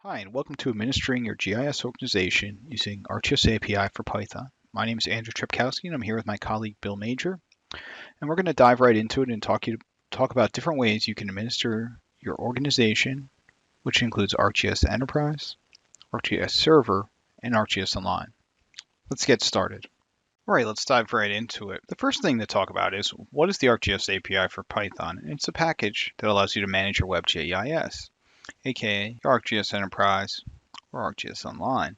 Hi, and welcome to Administering your GIS organization using ArcGIS API for Python. My name is Andrew Trepkowski, and I'm here with my colleague Bill Major. And we're going to dive right into it and talk about different ways you can administer your organization, which includes ArcGIS Enterprise, ArcGIS Server, and ArcGIS Online. Let's get started. All right, let's dive right into it. The first thing to talk about is what is the ArcGIS API for Python? It's a package that allows you to manage your Web GIS, aka your ArcGIS Enterprise or ArcGIS Online.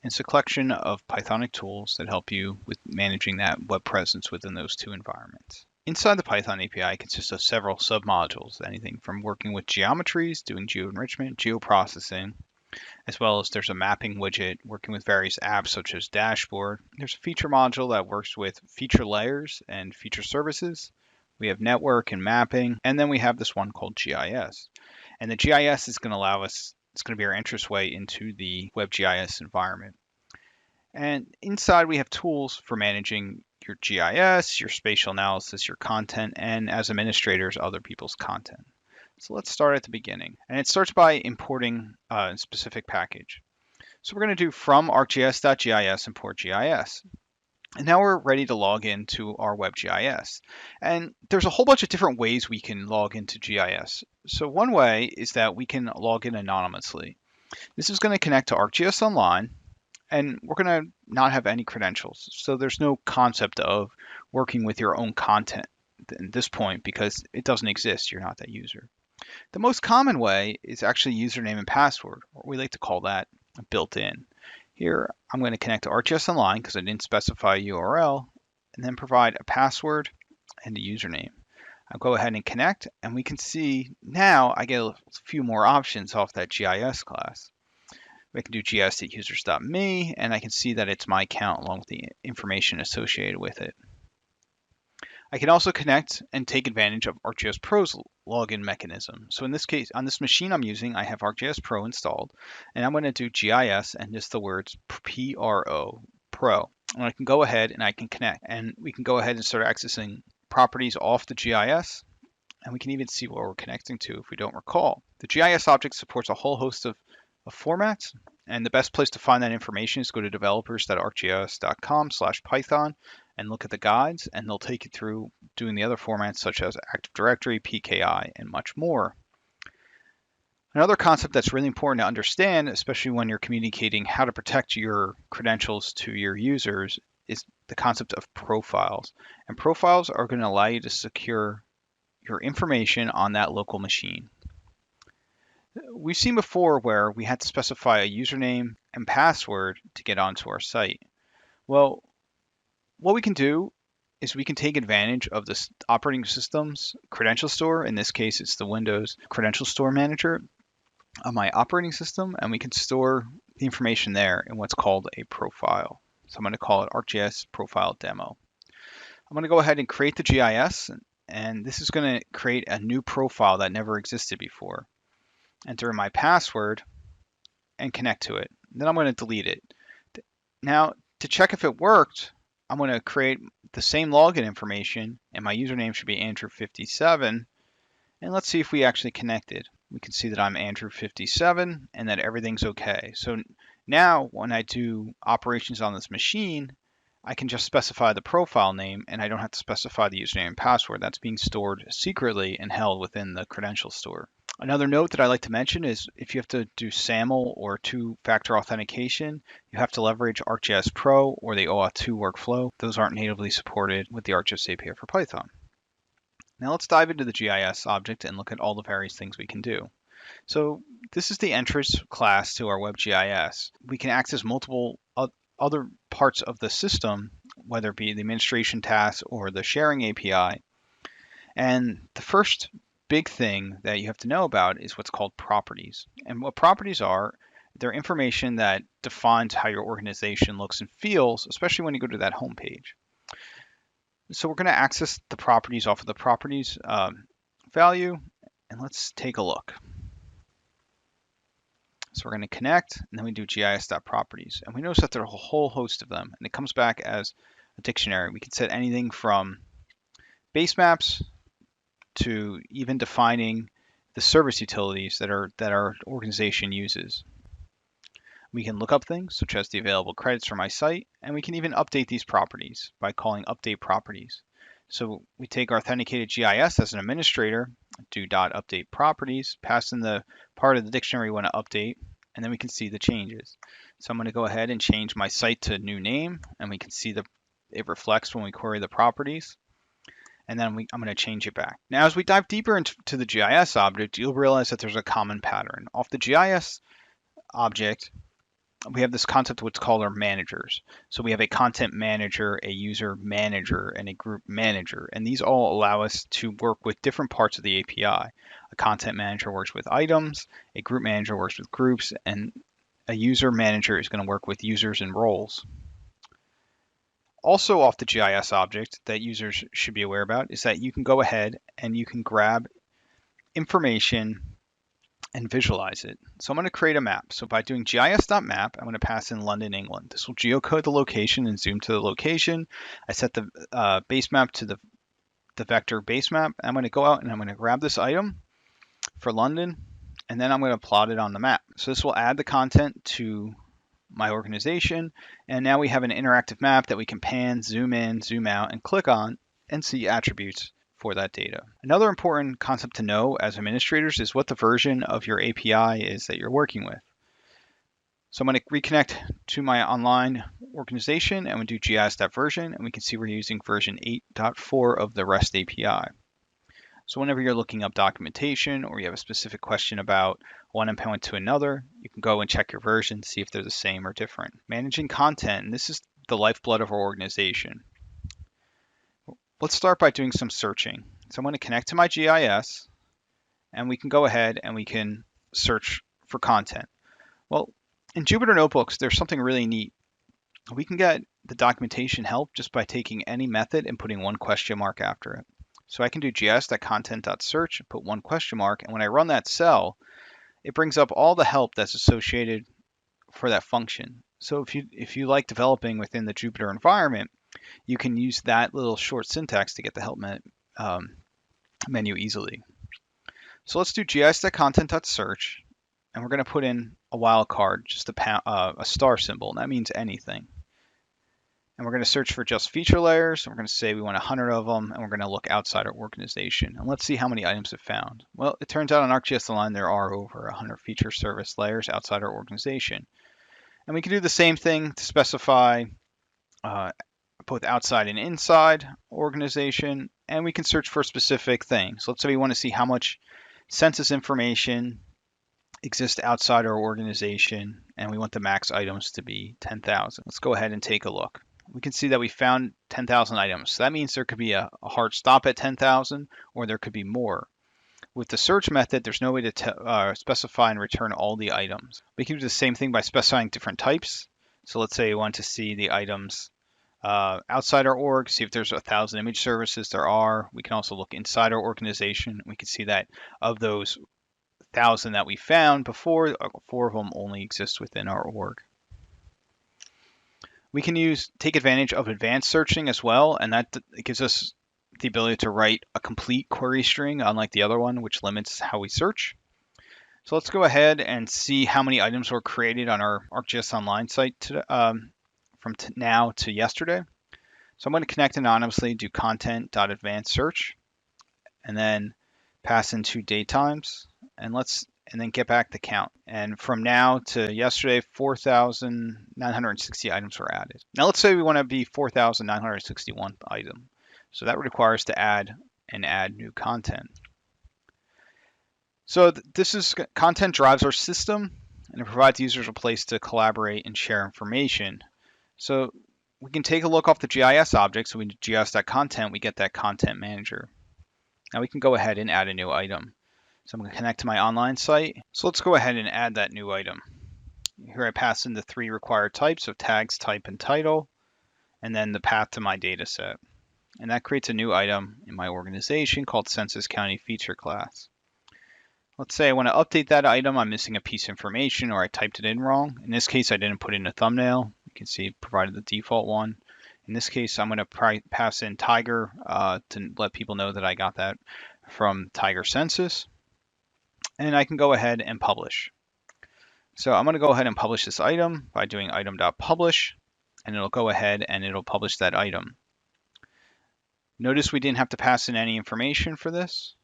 And it's a collection of Pythonic tools that help you with managing that web presence within those two environments. Inside the Python API consists of several submodules, anything from working with geometries, doing geo-enrichment, geoprocessing, as well as there's a mapping widget working with various apps such as Dashboard. There's a feature module that works with feature layers and feature services. We have network and mapping, and then we have this one called GIS. And the GIS is going to allow us, it's going to be our entranceway into the Web GIS environment. And inside we have tools for managing your GIS, your spatial analysis, your content, and as administrators, other people's content. So let's start at the beginning. And it starts by importing a specific package. So we're going to do from arcgis.gis import GIS. And now we're ready to log into our Web GIS. And there's a whole bunch of different ways we can log into GIS. So one way is that we can log in anonymously. This is going to connect to ArcGIS Online, and we're going to not have any credentials. So there's no concept of working with your own content at this point because it doesn't exist. You're not that user. The most common way is actually username and password, or we like to call that built-in. Here, I'm going to connect to ArcGIS Online because I didn't specify a URL, and then provide a password and a username. I'll go ahead and connect, and we can see now I get a few more options off that GIS class. We can do gis.users.me, and I can see that it's my account along with the information associated with it. I can also connect and take advantage of ArcGIS Pro's login mechanism. So in this case, on this machine I'm using, I have ArcGIS Pro installed, and I'm going to do GIS and just the words PRO, Pro. And I can go ahead and I can connect, and we can go ahead and start accessing properties off the GIS, and we can even see what we're connecting to if we don't recall. The GIS object supports a whole host of formats, and the best place to find that information is go to developers.arcgis.com/python and look at the guides, and they'll take you through doing the other formats such as Active Directory, PKI, and much more. Another concept that's really important to understand, especially when you're communicating how to protect your credentials to your users, is the concept of profiles. And profiles are going to allow you to secure your information on that local machine. We've seen before where we had to specify a username and password to get onto our site. Well, what we can do is we can take advantage of this operating system's credential store. In this case, it's the Windows Credential Store Manager on my operating system, and we can store the information there in what's called a profile. So I'm going to call it ArcGIS Profile Demo. I'm going to go ahead and create the GIS, and this is going to create a new profile that never existed before. Enter in my password and connect to it. Then I'm going to delete it. Now, to check if it worked, I'm going to create the same login information, and my username should be Andrew57. And let's see if we actually connected. We can see that I'm Andrew57 and that everything's okay. So now when I do operations on this machine, I can just specify the profile name, and I don't have to specify the username and password. That's being stored secretly and held within the credential store. Another note that I like to mention is if you have to do SAML or two-factor authentication, you have to leverage ArcGIS Pro or the OAuth 2 workflow. Those aren't natively supported with the ArcGIS API for Python. Now let's dive into the GIS object and look at all the various things we can do. So this is the entrance class to our Web GIS. We can access multiple other parts of the system, whether it be the administration tasks or the sharing API. And the first big thing that you have to know about is what's called properties. And what properties are, they're information that defines how your organization looks and feels, especially when you go to that home page. So we're going to access the properties off of the properties value, and let's take a look. So we're going to connect, and then we do gis.properties. And we notice that there are a whole host of them, and it comes back as a dictionary. We can set anything from base maps to even defining the service utilities that our organization uses. We can look up things such as the available credits for my site, and we can even update these properties by calling update properties. So we take our authenticated GIS as an administrator, do .update properties, pass in the part of the dictionary we want to update, and then we can see the changes. So I'm going to go ahead and change my site to a new name, and we can see it reflects when we query the properties. And then I'm going to change it back. Now, as we dive deeper into the GIS object, you'll realize that there's a common pattern. Off the GIS object, we have this concept of what's called our managers. So we have a content manager, a user manager, and a group manager. And these all allow us to work with different parts of the API. A content manager works with items, a group manager works with groups, and a user manager is going to work with users and roles. Also off the GIS object that users should be aware about is that you can go ahead and you can grab information and visualize it. So I'm going to create a map. So by doing gis.map, I'm going to pass in London, England. This will geocode the location and zoom to the location. I set the base map to the vector base map. I'm going to go out and I'm going to grab this item for London, and then I'm going to plot it on the map. So this will add the content to my organization, and now we have an interactive map that we can pan, zoom in, zoom out, and click on and see attributes for that data. Another important concept to know as administrators is what the version of your API is that you're working with. So I'm going to reconnect to my online organization and we do gis.version, and we can see we're using version 8.4 of the REST API. So whenever you're looking up documentation or you have a specific question about one endpoint to another, you can go and check your version, see if they're the same or different. Managing content, and this is the lifeblood of our organization. Let's start by doing some searching. So I'm going to connect to my GIS, and we can go ahead and we can search for content. Well, in Jupyter Notebooks, there's something really neat. We can get the documentation help just by taking any method and putting one question mark after it. So I can do gis.content.search and put one question mark, and when I run that cell, it brings up all the help that's associated for that function. So if you like developing within the Jupyter environment, you can use that little short syntax to get the help menu easily. So let's do gis.content.search, and we're going to put in a wildcard, just a star symbol, and that means anything. And we're going to search for just feature layers. We're going to say we want 100 of them, and we're going to look outside our organization. And let's see how many items it found. Well, it turns out on ArcGIS Online there are over 100 feature service layers outside our organization. And we can do the same thing to specify both outside and inside organization, and we can search for specific things. Let's say we want to see how much census information exists outside our organization, and we want the max items to be 10,000. Let's go ahead and take a look. We can see that we found 10,000 items. So that means there could be a hard stop at 10,000, or there could be more. With the search method, there's no way to specify and return all the items. We can do the same thing by specifying different types. So let's say we want to see the items outside our org, see if there's 1,000 image services. There are. We can also look inside our organization. We can see that of those 1,000 that we found before, 4 of them only exist within our org. We can take advantage of advanced searching as well, and that gives us the ability to write a complete query string, unlike the other one, which limits how we search. So let's go ahead and see how many items were created on our ArcGIS Online site from now to yesterday. So I'm going to connect anonymously, do content.advanced search, and then pass in 2 date times, and then get back the count. And from now to yesterday, 4,960 items were added. Now let's say we want to be 4,961 item. So that requires to add new content. So this is content drives our system, and it provides users a place to collaborate and share information. So we can take a look off the GIS object. So we do gis.content, we get that content manager. Now we can go ahead and add a new item. So I'm going to connect to my online site. So let's go ahead and add that new item. Here I pass in the 3 required types of tags, type, and title, and then the path to my data set. And that creates a new item in my organization called Census County Feature Class. Let's say I want to update that item. I'm missing a piece of information, or I typed it in wrong. In this case, I didn't put in a thumbnail. You can see it provided the default one. In this case, I'm going to pass in Tiger to let people know that I got that from Tiger Census. And I can go ahead and publish. So I'm going to go ahead and publish this item by doing item.publish, and it'll go ahead and it'll publish that item. Notice we didn't have to pass in any information for this.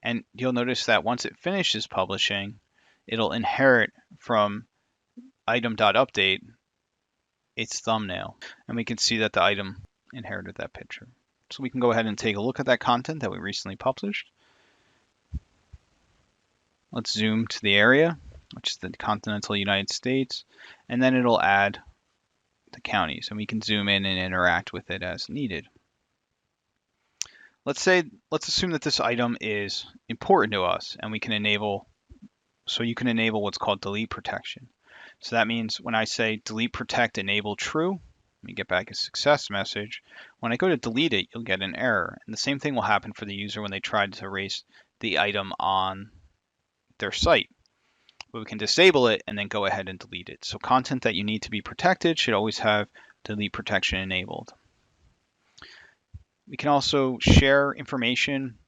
And you'll notice that once it finishes publishing, it'll inherit from item.update its thumbnail. And we can see that the item inherited that picture. So we can go ahead and take a look at that content that we recently published. Let's zoom to the area, which is the continental United States, and then it'll add the counties, and we can zoom in and interact with it as needed. Let's assume that this item is important to us, and we can enable, so you can enable what's called delete protection. So that means when I say delete protect enable true, let me get back a success message. When I go to delete it, you'll get an error. And the same thing will happen for the user when they try to erase the item on their site. But we can disable it and then go ahead and delete it. So content that you need to be protected should always have delete protection enabled. We can also share information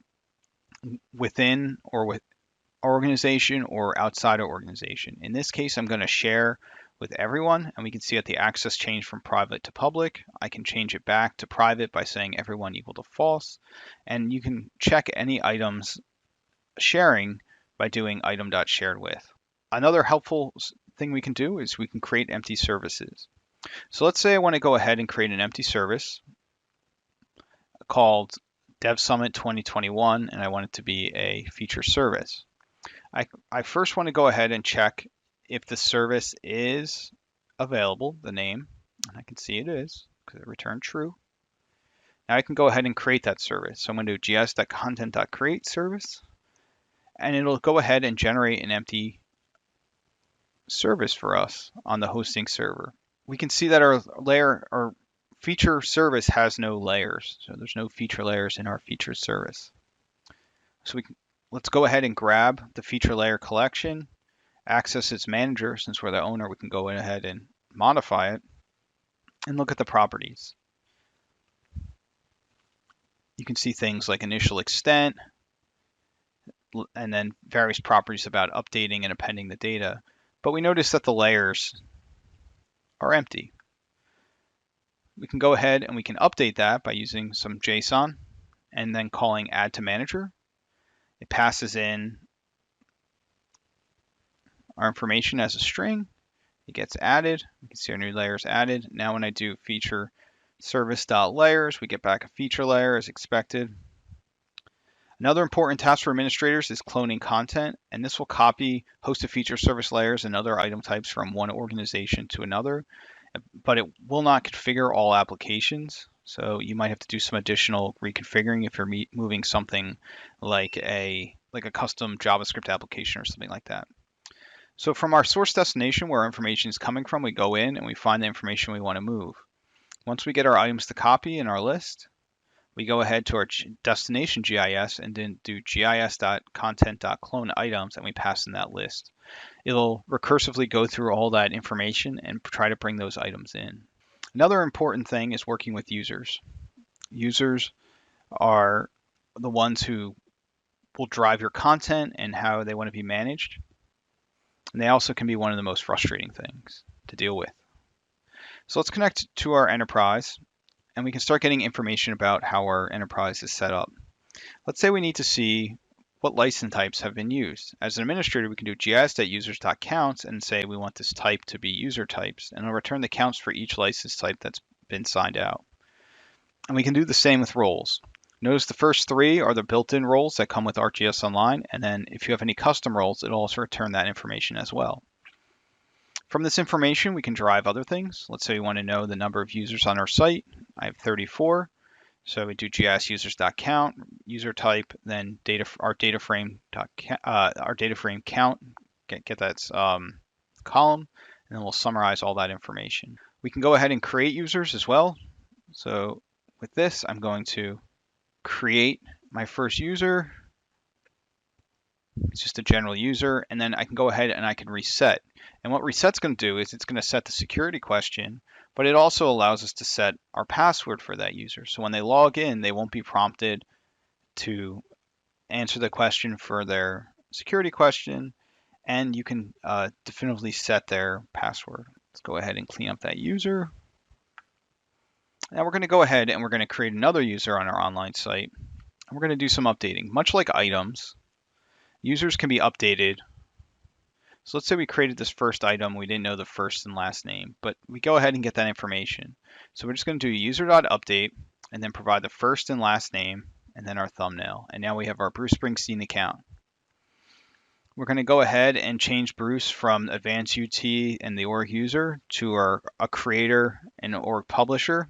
within or with our organization or outside our organization. In this case, I'm going to share with everyone, and we can see that the access changed from private to public. I can change it back to private by saying everyone equal to false, and you can check any items sharing by doing item.sharedWith. Another helpful thing we can do is we can create empty services. So let's say I want to go ahead and create an empty service called Dev Summit 2021, and I want it to be a feature service. I first want to go ahead and check if the service is available, the name, and I can see it is because it returned true. Now I can go ahead and create that service. So I'm going to do gis.content.create service, and it'll go ahead and generate an empty service for us on the hosting server. We can see that our feature service has no layers. So there's no feature layers in our feature service. So let's go ahead and grab the feature layer collection, access its manager. Since we're the owner, we can go ahead and modify it and look at the properties. You can see things like initial extent and then various properties about updating and appending the data. But we notice that the layers are empty. We can go ahead and we can update that by using some JSON and then calling add to manager. It passes in our information as a string. It gets added. We can see our new layers added. Now when I do feature service.layers, we get back a feature layer as expected. Another important task for administrators is cloning content, and this will copy hosted feature service layers and other item types from one organization to another, but it will not configure all applications. So you might have to do some additional reconfiguring if you're moving something like a custom JavaScript application or something like that. So from our source destination where our information is coming from, we go in and we find the information we want to move. Once we get our items to copy in our list, we go ahead to our destination GIS and then do gis.content.clone items, and we pass in that list. It'll recursively go through all that information and try to bring those items in. Another important thing is working with users. Users are the ones who will drive your content and how they want to be managed. And they also can be one of the most frustrating things to deal with. So let's connect to our enterprise, and we can start getting information about how our enterprise is set up. Let's say we need to see what license types have been used. As an administrator, we can do gis.users.counts and say we want this type to be user types, and it'll return the counts for each license type that's been signed out. And we can do the same with roles. Notice the first three are the built-in roles that come with ArcGIS Online, and then if you have any custom roles, it'll also return that information as well. From this information, we can derive other things. Let's say we want to know the number of users on our site. I have 34. So we do gisusers.count, user type, then our data frame count, get that column, and then we'll summarize all that information. We can go ahead and create users as well. So with this, I'm going to create my first user. It's just a general user, and then I can go ahead and I can reset. And what reset's going to do is it's going to set the security question, but it also allows us to set our password for that user. So when they log in, they won't be prompted to answer the question for their security question, and you can definitively set their password. Let's go ahead and clean up that user. Now we're going to go ahead and we're going to create another user on our online site. And we're going to do some updating. Much like items, users can be updated. So let's say we created this first item. We didn't know the first and last name, but we go ahead and get that information. So we're just going to do user.update and then provide the first and last name and then our thumbnail. And now we have our Bruce Springsteen account. We're going to go ahead and change Bruce from advanced UT and the org user to a creator and org publisher.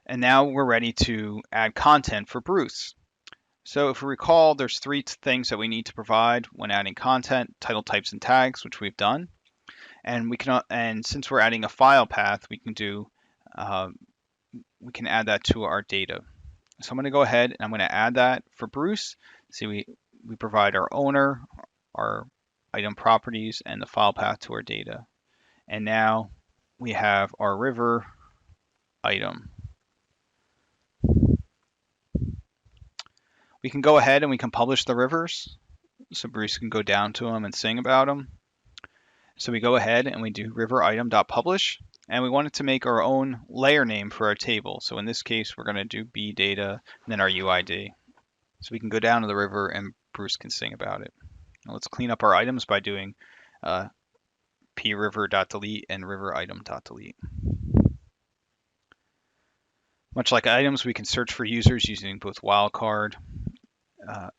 And now we're ready to add content for Bruce. So if we recall, there's three things that we need to provide when adding content: title, types, and tags, which we've done. And since we're adding a file path, we can add that to our data. So I'm going to go ahead and I'm going to add that for Bruce. See, we provide our owner, our item properties, and the file path to our data. And now we have our river item. We can go ahead and we can publish the rivers. So Bruce can go down to them and sing about them. So we go ahead and we do river item.publish, and we wanted to make our own layer name for our table. So in this case, we're going to do B data and then our UID. So we can go down to the river and Bruce can sing about it. Now let's clean up our items by doing priver.delete and riveritem.delete. Much like items, we can search for users using both wildcard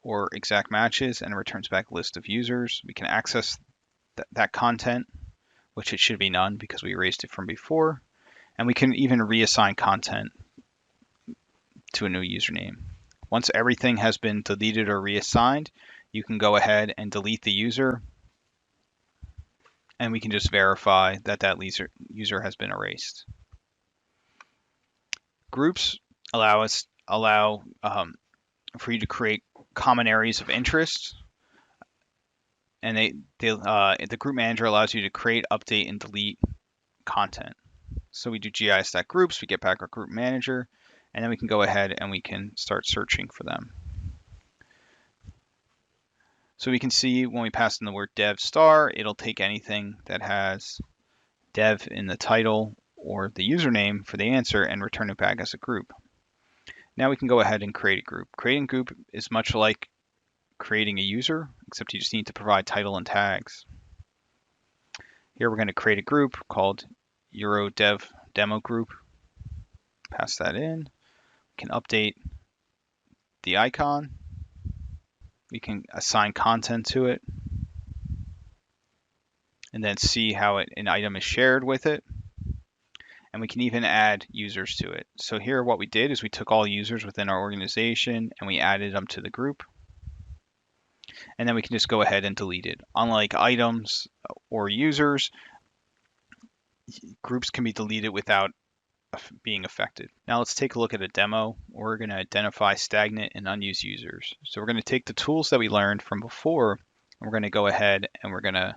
or exact matches, and it returns back a list of users. We can access that content, which it should be none because we erased it from before. And we can even reassign content to a new username. Once everything has been deleted or reassigned, you can go ahead and delete the user, and we can just verify that that user has been erased. Groups allow for you to create common areas of interest, and the group manager allows you to create, update, and delete content. So we do GIS.groups, we get back our group manager, and then we can go ahead and we can start searching for them. So we can see when we pass in the word dev star, it'll take anything that has dev in the title or the username for the answer and return it back as a group. Now we can go ahead and create a group. Creating a group is much like creating a user, except you just need to provide title and tags. Here we're going to create a group called Euro Dev Demo Group. Pass that in. We can update the icon. We can assign content to it, and then see how an item is shared with it. And we can even add users to it. So here what we did is we took all users within our organization and we added them to the group. And then we can just go ahead and delete it. Unlike items or users, groups can be deleted without being affected. Now let's take a look at a demo. We're going to identify stagnant and unused users. So we're going to take the tools that we learned from before, and we're going to go ahead and we're going to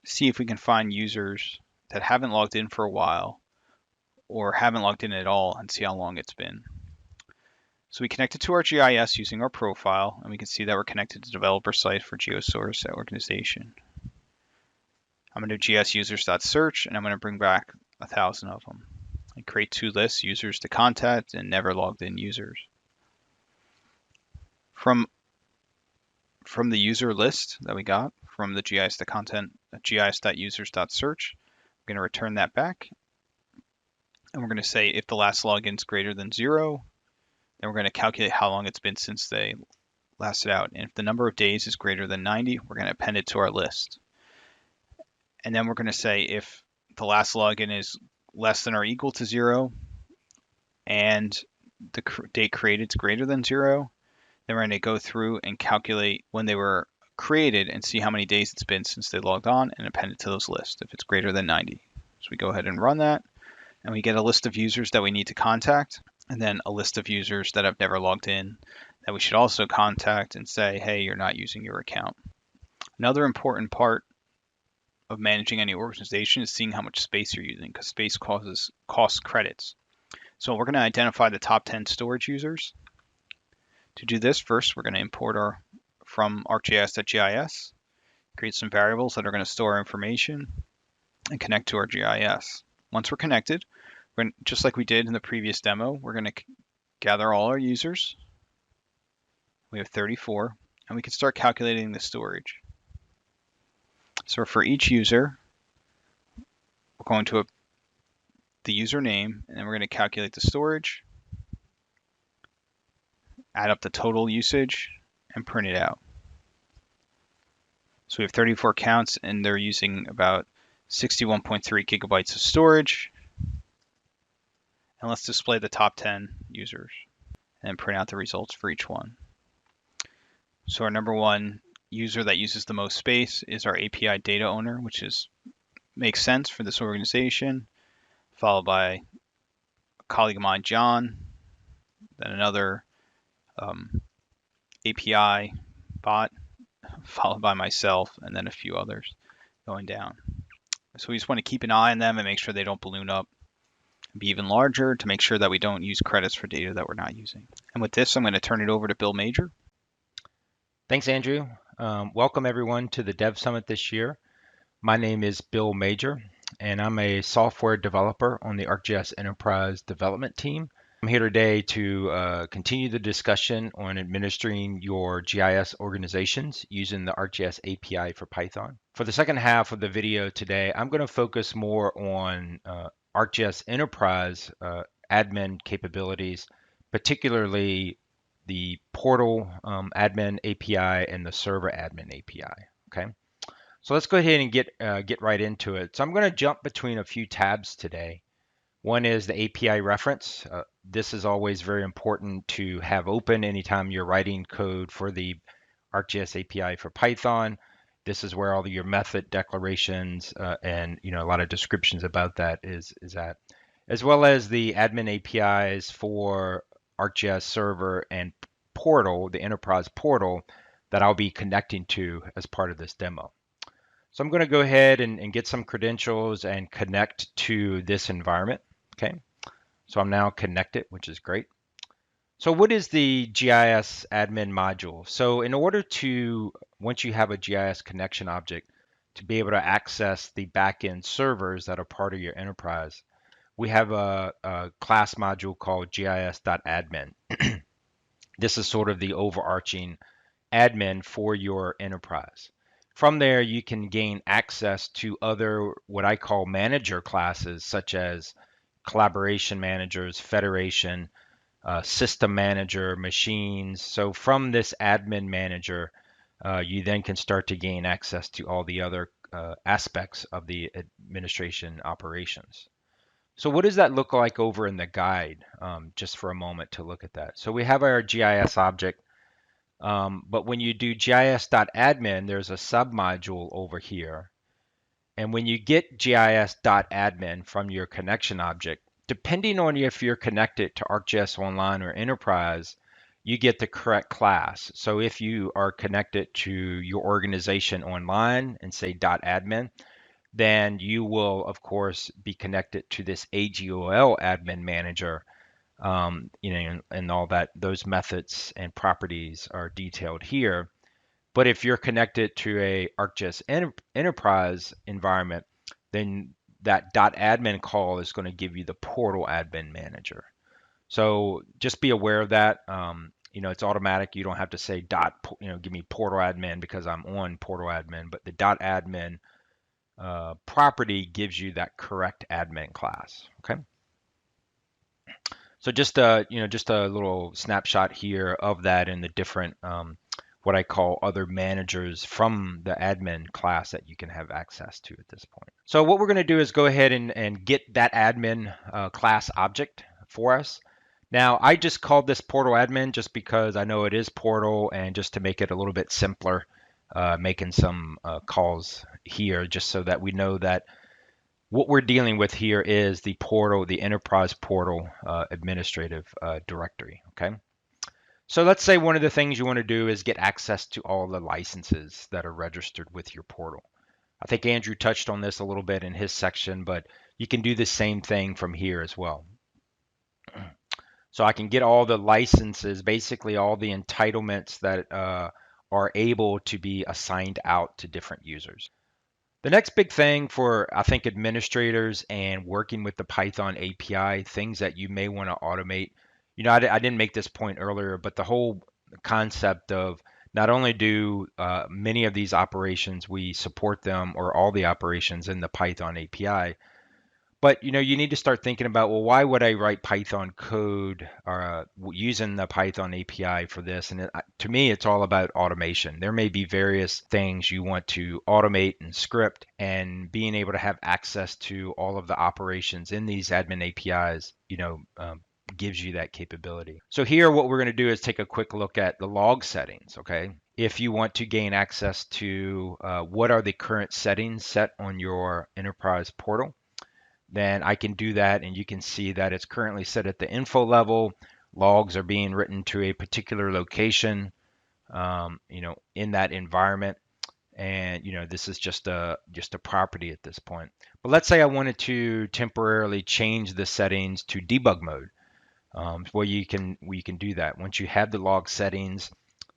see if we can find users that haven't logged in for a while or haven't logged in at all, and see how long it's been. So we connected to our GIS using our profile, and we can see that we're connected to developer site for GeoSource organization. I'm going to do gsusers.search, and I'm going to bring back 1,000 of them. And create two lists, users to contact and never logged in users. From the user list that we got from the GIS to content, gis.users.search, we're going to return that back. And we're going to say if the last login is greater than 0, then we're going to calculate how long it's been since they lasted out. And if the number of days is greater than 90, we're going to append it to our list. And then we're going to say if the last login is less than or equal to 0 and the date created is greater than 0, then we're going to go through and calculate when they were created and see how many days it's been since they logged on and append it to those lists if it's greater than 90. So we go ahead and run that, and we get a list of users that we need to contact, and then a list of users that have never logged in that we should also contact and say, hey, you're not using your account. Another important part of managing any organization is seeing how much space you're using, because space costs credits. So we're going to identify the top 10 storage users. To do this, first we're going to import our from ArcGIS.gis, create some variables that are going to store information, and connect to our GIS. Once we're connected, just like we did in the previous demo, we're going to gather all our users. We have 34, and we can start calculating the storage. So for each user, we're going to the username, and then we're going to calculate the storage, add up the total usage, and print it out. So we have 34 counts, and they're using about 61.3 gigabytes of storage. And let's display the top 10 users and print out the results for each one. So our number one user that uses the most space is our API data owner, which makes sense for this organization, followed by a colleague of mine, John, then another API bot, followed by myself, and then a few others going down. So we just want to keep an eye on them and make sure they don't balloon up and be even larger to make sure that we don't use credits for data that we're not using. And with this, I'm going to turn it over to Bill Major. Thanks, Andrew. Welcome everyone to the Dev Summit this year. My name is Bill Major, and I'm a software developer on the ArcGIS Enterprise Development Team. I'm here today to continue the discussion on administering your GIS organizations using the ArcGIS API for Python. For the second half of the video today, I'm going to focus more on ArcGIS Enterprise admin capabilities, particularly the portal admin API and the server admin API. Okay, so let's go ahead and get right into it. So I'm going to jump between a few tabs today. One is the API reference. This is always very important to have open anytime you're writing code for the ArcGIS API for Python. This is where all of your method declarations and a lot of descriptions about that is at, as well as the admin APIs for ArcGIS server and portal, the enterprise portal that I'll be connecting to as part of this demo. So I'm going to go ahead and get some credentials and connect to this environment. Okay, so I'm now connected, which is great. So what is the GIS admin module? So in order to, once you have a GIS connection object, to be able to access the backend servers that are part of your enterprise, we have a class module called gis.admin. This is sort of the overarching admin for your enterprise. From there, you can gain access to other, what I call manager classes, such as collaboration managers, federation, system manager, machines. So from this admin manager, you then can start to gain access to all the other aspects of the administration operations. So what does that look like over in the guide? Just for a moment to look at that. So we have our GIS object, but when you do gis.admin, there's a submodule over here. And when you get gis.admin from your connection object, depending on if you're connected to ArcGIS Online or Enterprise, you get the correct class. So if you are connected to your organization online and say .admin, then you will, of course, be connected to this AGOL admin manager, and all that. Those methods and properties are detailed here. But if you're connected to a ArcGIS Enterprise environment, then that .admin call is going to give you the portal admin manager. So just be aware of that. It's automatic. You don't have to say give me portal admin because I'm on portal admin, but the .admin property gives you that correct admin class. Okay. So just a little snapshot here of that and the different what I call other managers from the admin class that you can have access to at this point. So what we're going to do is go ahead and get that admin class object for us. Now, I just called this portal admin just because I know it is portal, and just to make it a little bit simpler, making some calls here just so that we know that what we're dealing with here is the portal, the enterprise portal administrative directory. Okay. So let's say one of the things you want to do is get access to all the licenses that are registered with your portal. I think Andrew touched on this a little bit in his section, but you can do the same thing from here as well. So I can get all the licenses, basically all the entitlements that are able to be assigned out to different users. The next big thing for, I think, administrators and working with the Python API, things that you may want to automate. I didn't make this point earlier, but the whole concept of not only do many of these operations, we support them or all the operations in the Python API, but you need to start thinking about, well, why would I write Python code using the Python API for this? And to me, it's all about automation. There may be various things you want to automate and script, and being able to have access to all of the operations in these admin APIs, gives you that capability. So here, what we're going to do is take a quick look at the log settings. Okay, if you want to gain access to what are the current settings set on your enterprise portal, then I can do that, and you can see that it's currently set at the info level. Logs are being written to a particular location, in that environment, and this is just a property at this point. But let's say I wanted to temporarily change the settings to debug mode. Well, you can do that once you have the log settings.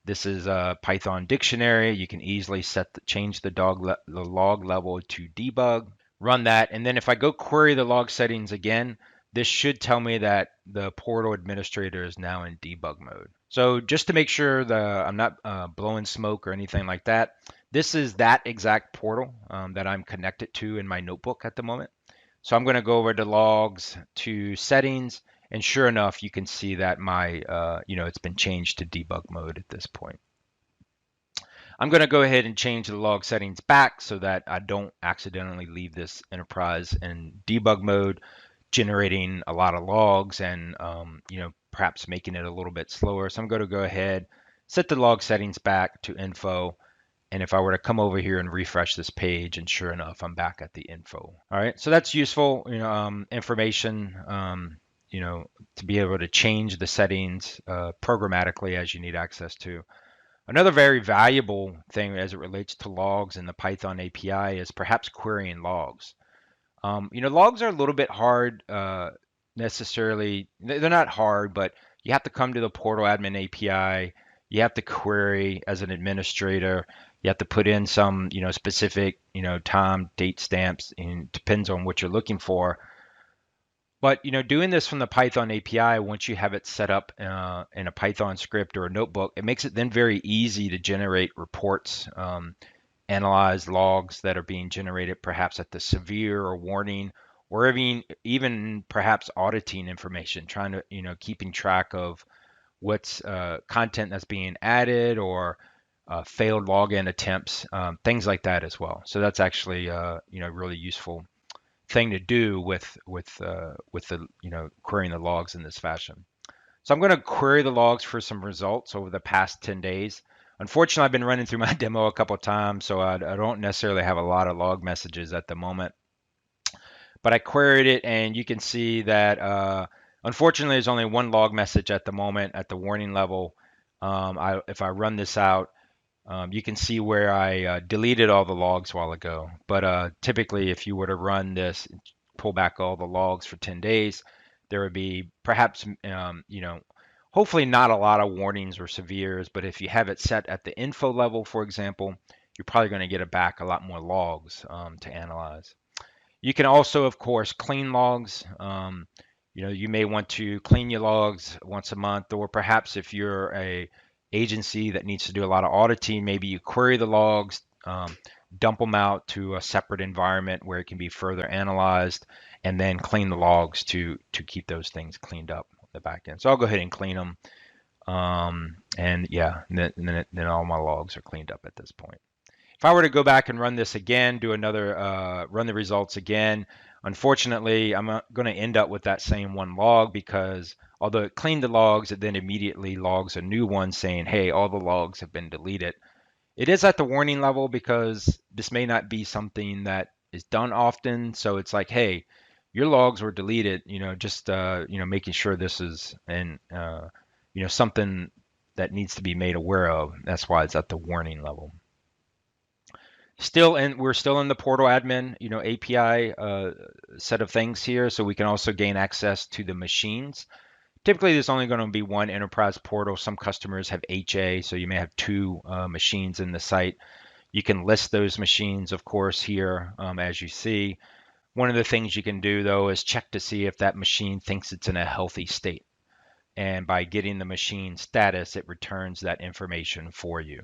This is a Python dictionary. You can easily change the log level to debug. Run that, and then if I go query the log settings again, this should tell me that the portal administrator is now in debug mode. So just to make sure that I'm not blowing smoke or anything like that, this is that exact portal that I'm connected to in my notebook at the moment. So I'm going to go over to logs to settings, and sure enough, you can see that my it's been changed to debug mode at this point. I'm going to go ahead and change the log settings back so that I don't accidentally leave this enterprise in debug mode, generating a lot of logs and perhaps making it a little bit slower. So I'm going to go ahead, set the log settings back to info. And if I were to come over here and refresh this page, and sure enough, I'm back at the info. All right, so that's useful, information, to be able to change the settings programmatically as you need access to. Another very valuable thing as it relates to logs in the Python API is perhaps querying logs. Logs are a little bit hard necessarily. They're not hard, but you have to come to the portal admin API. You have to query as an administrator. You have to put in some, specific, time, date stamps, and it depends on what you're looking for. But doing this from the Python API, once you have it set up in a Python script or a notebook, it makes it then very easy to generate reports, analyze logs that are being generated perhaps at the severe or warning, or even perhaps auditing information, trying to keeping track of what's content that's being added or failed login attempts, things like that as well. So that's actually really useful thing to do with the querying the logs in this fashion. So I'm going to query the logs for some results over the past 10 days. Unfortunately, I've been running through my demo a couple of times, so I don't necessarily have a lot of log messages at the moment. But I queried it, and you can see that unfortunately there's only one log message at the moment at the warning level. If I run this out, you can see where I deleted all the logs a while ago. But typically, if you were to run this, pull back all the logs for 10 days, there would be perhaps, hopefully not a lot of warnings or severes. But if you have it set at the info level, for example, you're probably going to get back a lot more logs to analyze. You can also, of course, clean logs. You may want to clean your logs once a month, or perhaps if you're a agency that needs to do a lot of auditing, maybe you query the logs, dump them out to a separate environment where it can be further analyzed, and then clean the logs to keep those things cleaned up on the back end. So I'll go ahead and clean them, and then all my logs are cleaned up at this point. If I were to go back and run this again, do another run the results again, unfortunately, I'm going to end up with that same one log, because although it cleaned the logs, it then immediately logs a new one saying, hey, all the logs have been deleted. It is at the warning level because this may not be something that is done often. So it's like, hey, your logs were deleted, just making sure this is something that needs to be made aware of. That's why it's at the warning level. We're still in the portal admin, API set of things here, so we can also gain access to the machines Typically, there's only going to be one enterprise portal. Some customers have HA, so you may have two machines in the site. You can list those machines, of course, here as you see. One of the things you can do, though, is check to see if that machine thinks it's in a healthy state. And by getting the machine status, it returns that information for you.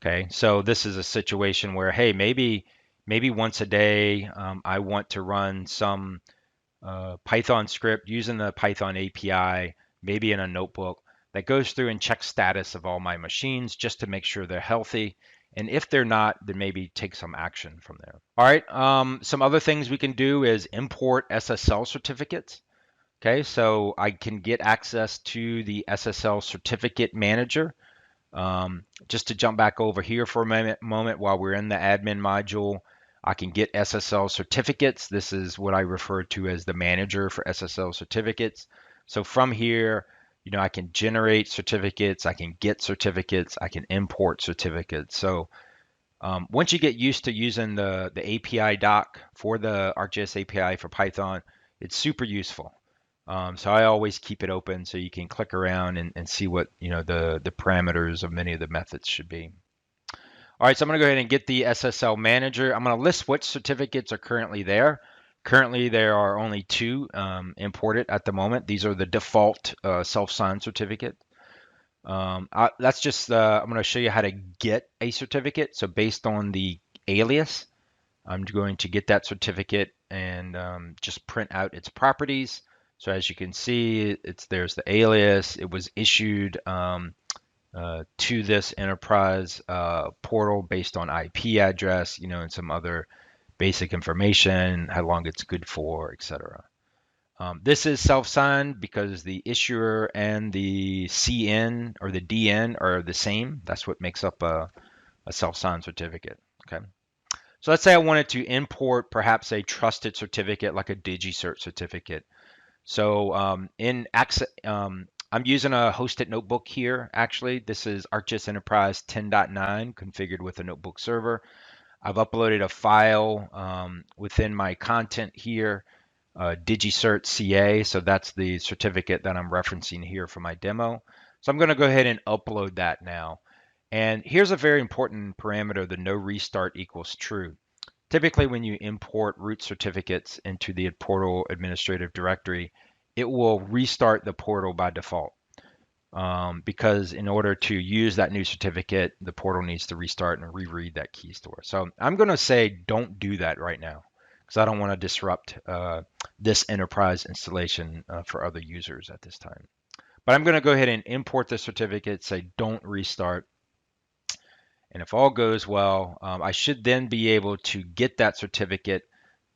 Okay, so this is a situation where, hey, maybe once a day I want to run some Python script using the Python API, maybe in a notebook that goes through and checks status of all my machines just to make sure they're healthy. And if they're not, then maybe take some action from there. All right, some other things we can do is import SSL certificates. Okay, so I can get access to the SSL certificate manager. Just to jump back over here for a moment while we're in the admin module, I can get SSL certificates. This is what I refer to as the manager for SSL certificates. So from here, I can generate certificates, I can get certificates, I can import certificates. So once you get used to using the API doc for the ArcGIS API for Python, it's super useful. So I always keep it open so you can click around and see what the parameters of many of the methods should be. All right, so I'm going to go ahead and get the SSL manager. I'm going to list which certificates are currently there. Currently, there are only two imported at the moment. These are the default self-signed certificate. That's just, I'm going to show you how to get a certificate. So based on the alias, I'm going to get that certificate and just print out its properties. So as you can see, there's the alias. It was issued to this enterprise portal based on IP address, and some other basic information, how long it's good for, etc. This is self-signed because the issuer and the CN or the DN are the same. That's what makes up a self-signed certificate. Okay. So let's say I wanted to import perhaps a trusted certificate like a DigiCert certificate. So I'm using a hosted notebook here. Actually, this is ArcGIS Enterprise 10.9 configured with a notebook server. I've uploaded a file within my content here, DigiCert CA. So that's the certificate that I'm referencing here for my demo. So I'm going to go ahead and upload that now. And here's a very important parameter, the no restart equals true. Typically, when you import root certificates into the portal administrative directory, it will restart the portal by default. Because in order to use that new certificate, the portal needs to restart and reread that key store. So I'm going to say don't do that right now because I don't want to disrupt this enterprise installation for other users at this time. But I'm going to go ahead and import the certificate, say don't restart. And if all goes well, I should then be able to get that certificate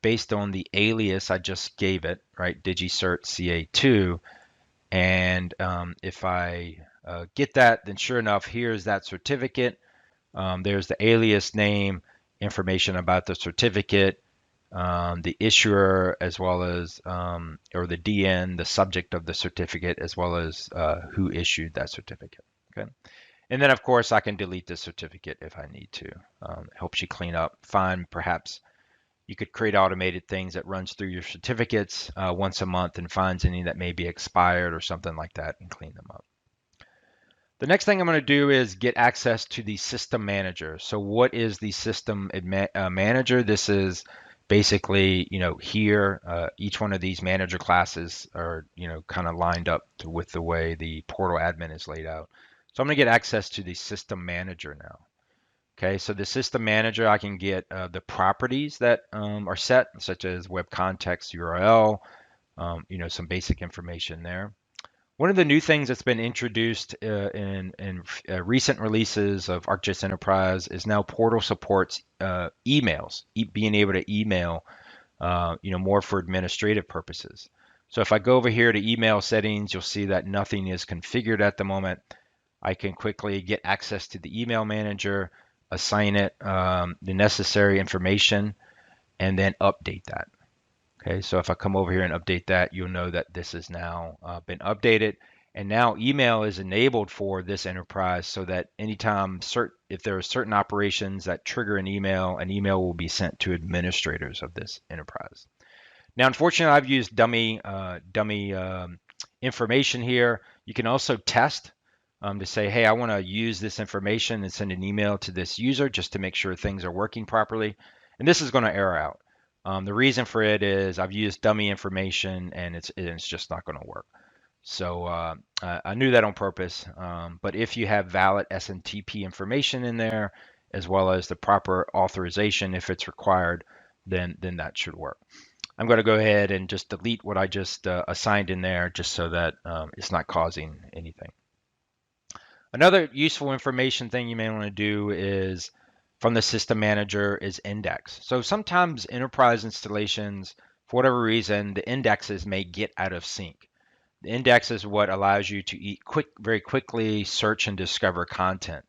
based on the alias I just gave it, right? DigiCert CA2. And if I get that, then sure enough, here's that certificate. There's the alias name, information about the certificate, the issuer, as well as, or the DN, the subject of the certificate, as well as who issued that certificate. Okay. And then, of course, I can delete the certificate if I need to. It helps you clean up. Find perhaps you could create automated things that runs through your certificates once a month and finds any that may be expired or something like that and clean them up. The next thing I'm going to do is get access to the system manager. So what is the system manager? This is basically, here, each one of these manager classes are, kind of lined up with the way the portal admin is laid out. So I'm going to get access to the system manager now. Okay, so the system manager, I can get the properties that are set, such as web context URL, some basic information there. One of the new things that's been introduced in recent releases of ArcGIS Enterprise is now portal supports emails, being able to email, more for administrative purposes. So if I go over here to email settings, you'll see that nothing is configured at the moment. I can quickly get access to the email manager, assign it the necessary information, and then update that. Okay, so if I come over here and update that, you'll know that this has now been updated. And now email is enabled for this enterprise so that anytime, if there are certain operations that trigger an email will be sent to administrators of this enterprise. Now, unfortunately, I've used dummy information here. You can also test to say, hey, I want to use this information and send an email to this user just to make sure things are working properly. And this is going to error out. The reason for it is I've used dummy information and it's just not going to work. So I knew that on purpose. But if you have valid SMTP information in there, as well as the proper authorization if it's required, then that should work. I'm going to go ahead and just delete what I just assigned in there just so that it's not causing anything. Another useful information thing you may want to do is from the system manager is index. So sometimes enterprise installations, for whatever reason, the indexes may get out of sync. The index is what allows you to very quickly search and discover content.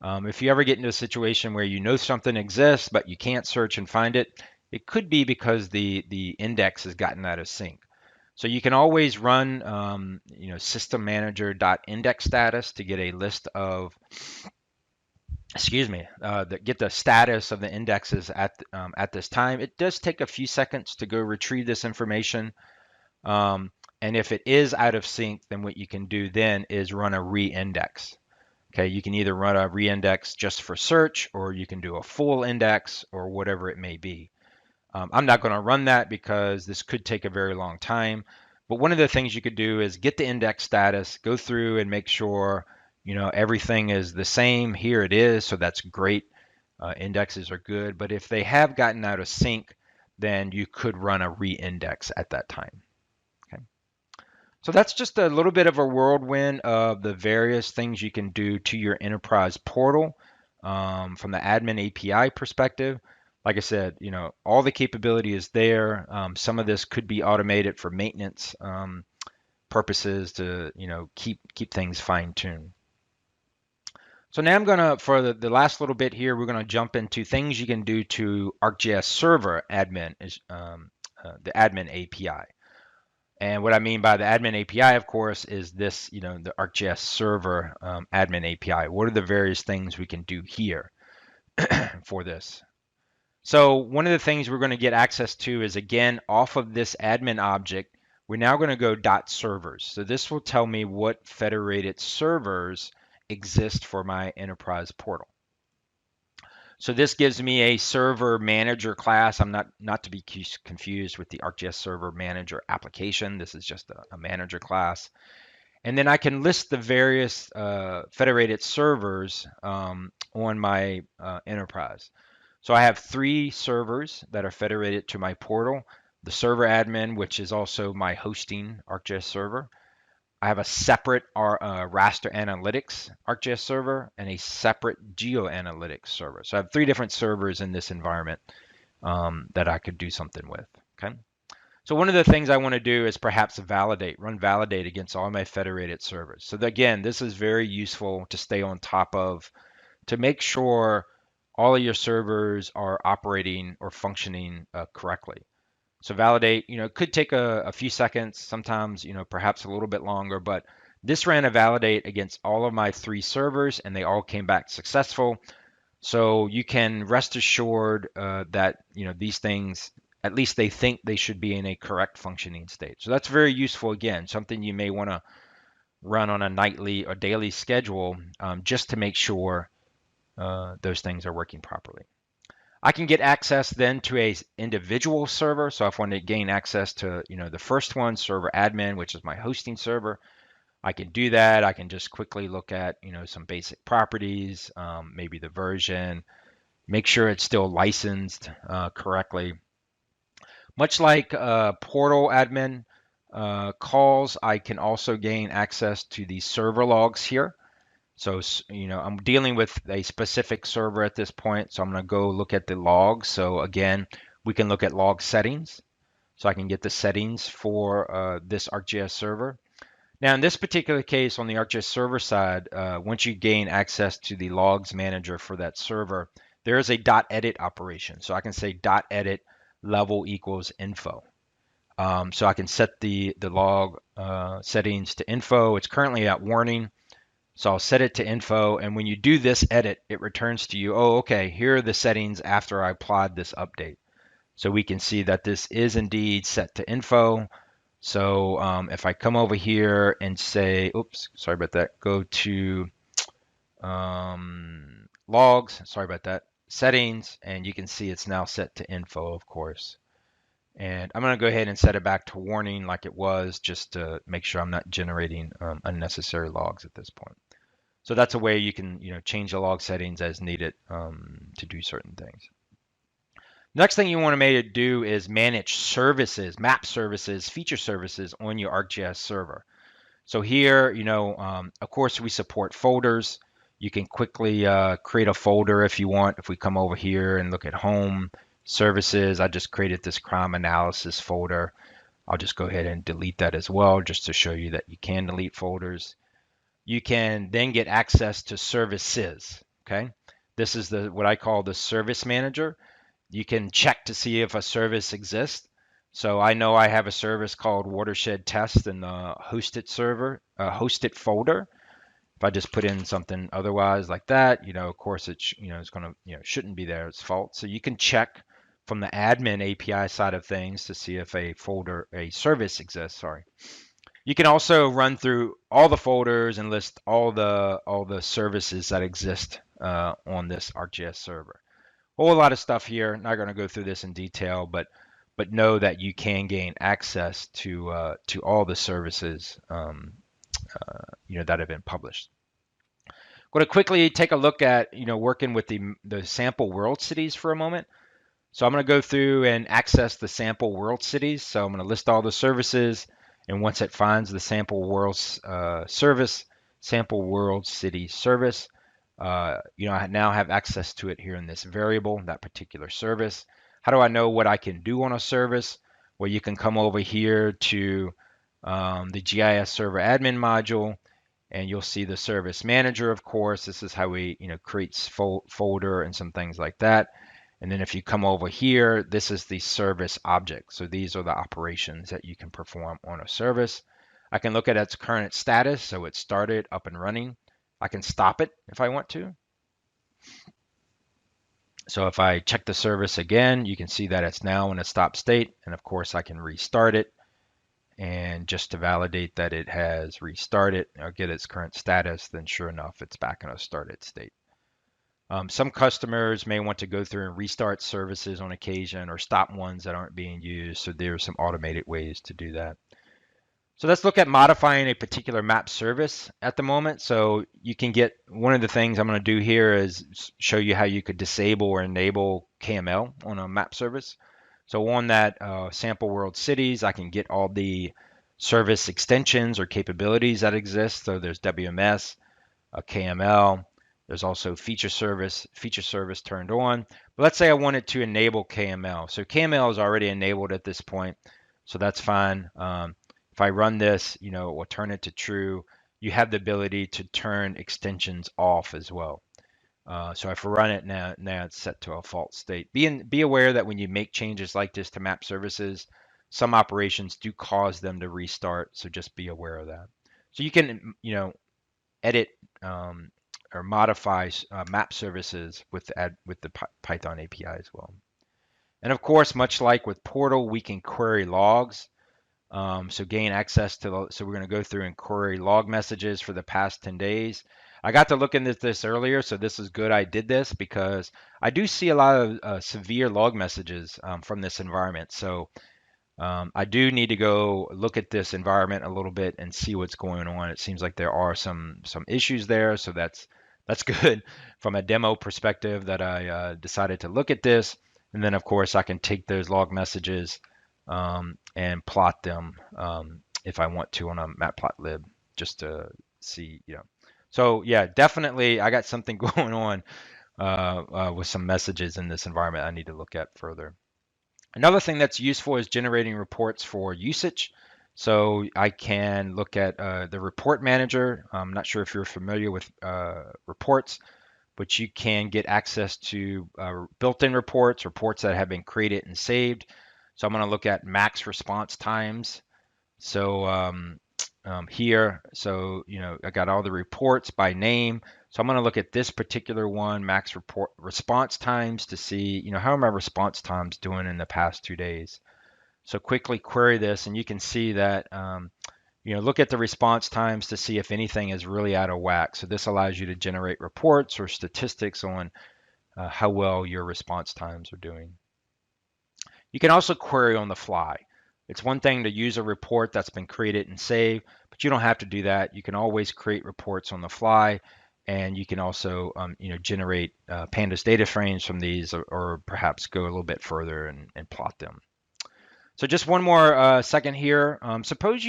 If you ever get into a situation where you know something exists, but you can't search and find it, it could be because the index has gotten out of sync. So you can always run, system manager.index status to get a list of, get the status of the indexes at this time. It does take a few seconds to go retrieve this information. And if it is out of sync, then what you can do then is run a reindex. Okay, you can either run a reindex just for search, or you can do a full index, or whatever it may be. I'm not going to run that because this could take a very long time. But one of the things you could do is get the index status, go through and make sure everything is the same. Here it is, so that's great. Indexes are good. But if they have gotten out of sync, then you could run a reindex at that time. Okay. So that's just a little bit of a whirlwind of the various things you can do to your enterprise portal from the admin API perspective. Like I said, all the capability is there. Some of this could be automated for maintenance purposes to, keep things fine-tuned. So now I'm gonna, for the last little bit here, we're gonna jump into things you can do to ArcGIS Server admin, the admin API. And what I mean by the admin API, of course, is this, the ArcGIS Server admin API. What are the various things we can do here for this? So one of the things we're going to get access to is, again, off of this admin object, we're now going to go .servers. So this will tell me what federated servers exist for my enterprise portal. So this gives me a server manager class. I'm not to be confused with the ArcGIS Server Manager application. This is just a manager class. And then I can list the various federated servers on my enterprise. So I have 3 servers that are federated to my portal. The server admin, which is also my hosting ArcGIS server. I have a separate raster analytics ArcGIS server and a separate geoanalytics server. So I have 3 different servers in this environment that I could do something with. Okay. So one of the things I want to do is perhaps run validate against all my federated servers. So again, this is very useful to stay on top of, to make sure all of your servers are operating or functioning correctly. So validate, could take a few seconds, sometimes, perhaps a little bit longer, but this ran a validate against all of my 3 servers and they all came back successful. So you can rest assured that, these things, at least they think they should be in a correct functioning state. So that's very useful. Again, something you may want to run on a nightly or daily schedule just to make sure those things are working properly. I can get access then to a individual server. So if I want to gain access to, the first one, server admin, which is my hosting server, I can do that. I can just quickly look at, some basic properties, maybe the version, make sure it's still licensed correctly. Much like portal admin calls, I can also gain access to the server logs here. So, I'm dealing with a specific server at this point, so I'm going to go look at the logs. So again, we can look at log settings. So I can get the settings for this ArcGIS server. Now, in this particular case, on the ArcGIS server side, once you gain access to the logs manager for that server, there is a .edit operation. So I can say .edit level equals info. So I can set the log settings to info. It's currently at warning. So I'll set it to info, and when you do this edit, it returns to you, oh, okay, here are the settings after I applied this update. So we can see that this is indeed set to info. So if I come over here and say, oops, sorry about that, go to logs, sorry about that, settings, and you can see it's now set to info, of course. And I'm going to go ahead and set it back to warning like it was, just to make sure I'm not generating unnecessary logs at this point. So that's a way you can, change the log settings as needed to do certain things. Next thing you want to do is manage services, map services, feature services on your ArcGIS server. So here, of course, we support folders. You can quickly create a folder if you want. If we come over here and look at home services, I just created this crime analysis folder. I'll just go ahead and delete that as well, just to show you that you can delete folders. You can then get access to services. Okay, this is what I call the service manager. You can check to see if a service exists. So I know I have a service called Watershed Test in the hosted folder. If I just put in something otherwise like that, of course it's going to shouldn't be there. It's fault. So you can check from the admin API side of things to see if a service exists. Sorry. You can also run through all the folders and list all the services that exist on this ArcGIS server. A whole lot of stuff here. Not going to go through this in detail, but know that you can gain access to all the services that have been published. I'm going to quickly take a look at working with the sample world cities for a moment. So I'm going to go through and access the sample world cities. So I'm going to list all the services, and once it finds the sample world service, sample world city service, I now have access to it here in this variable, that particular service. How do I know what I can do on a service? Well, you can come over here to the GIS server admin module, and you'll see the service manager, of course. This is how we, creates folder and some things like that. And then if you come over here, this is the service object. So these are the operations that you can perform on a service. I can look at its current status. So it started, up and running. I can stop it if I want to. So if I check the service again, you can see that it's now in a stop state. And of course, I can restart it. And just to validate that it has restarted or get its current status, then sure enough, it's back in a started state. Some customers may want to go through and restart services on occasion or stop ones that aren't being used. So there are some automated ways to do that. So let's look at modifying a particular map service at the moment. So you can get, one of the things I'm going to do here is show you how you could disable or enable KML on a map service. So on that sample world cities, I can get all the service extensions or capabilities that exist. So there's WMS, KML. There's also feature service turned on. But let's say I wanted to enable KML. So KML is already enabled at this point, so that's fine. If I run this, it will turn it to true. You have the ability to turn extensions off as well. So if I run it now it's set to a false state. Be aware that when you make changes like this to map services, some operations do cause them to restart. So just be aware of that. So you can, edit or modify map services with the Python API as well. And of course, much like with Portal, we can query logs. So gain access to, so we're going to go through and query log messages for the past 10 days. I got to look into this earlier, so this is good I did this because I do see a lot of severe log messages from this environment. So I do need to go look at this environment a little bit and see what's going on. It seems like there are some issues there, so that's good from a demo perspective that I decided to look at this. And then, of course, I can take those log messages and plot them if I want to on a matplotlib just to see, So yeah, definitely I got something going on with some messages in this environment I need to look at further. Another thing that's useful is generating reports for usage. So I can look at the report manager. I'm not sure if you're familiar with reports, but you can get access to built-in reports that have been created and saved. So I'm going to look at max response times. So here, so I got all the reports by name. So I'm going to look at this particular one, max response times, to see how are my response times doing in the past 2 days. So quickly query this, and you can see that, look at the response times to see if anything is really out of whack. So this allows you to generate reports or statistics on how well your response times are doing. You can also query on the fly. It's one thing to use a report that's been created and saved, but you don't have to do that. You can always create reports on the fly, and you can also generate pandas data frames from these, or perhaps go a little bit further and plot them. So just one more second here. Suppose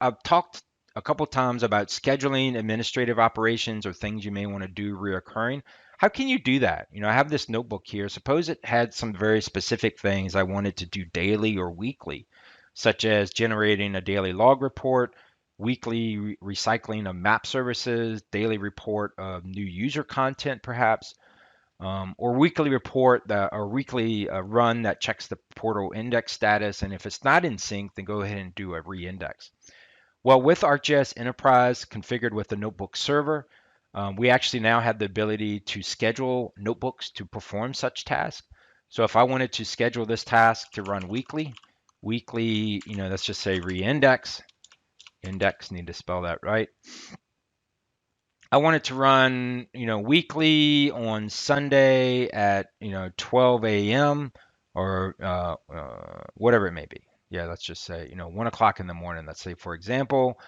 I've talked a couple times about scheduling administrative operations or things you may want to do reoccurring. How can you do that? I have this notebook here. Suppose it had some very specific things I wanted to do daily or weekly, such as generating a daily log report, weekly recycling of map services, daily report of new user content, perhaps, or weekly report or weekly run that checks the portal index status. And if it's not in sync, then go ahead and do a reindex. Well, with ArcGIS Enterprise configured with the notebook server, we actually now have the ability to schedule notebooks to perform such tasks. So if I wanted to schedule this task to run weekly, let's just say reindex, index, need to spell that right. I want it to run, weekly on Sunday at, 12 a.m. or whatever it may be. Yeah, let's just say, 1 o'clock in the morning, let's say, for example.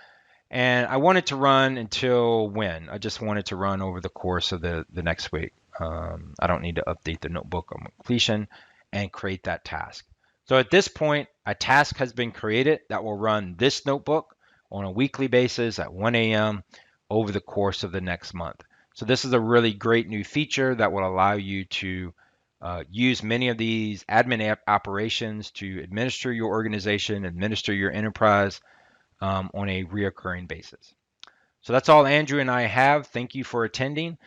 And I want it to run until when? I just want it to run over the course of the next week. I don't need to update the notebook on completion and create that task. So at this point, a task has been created that will run this notebook on a weekly basis at 1 a.m. over the course of the next month. So this is a really great new feature that will allow you to use many of these admin operations to administer your organization, administer your enterprise on a reoccurring basis. So that's all Andrew and I have. Thank you for attending.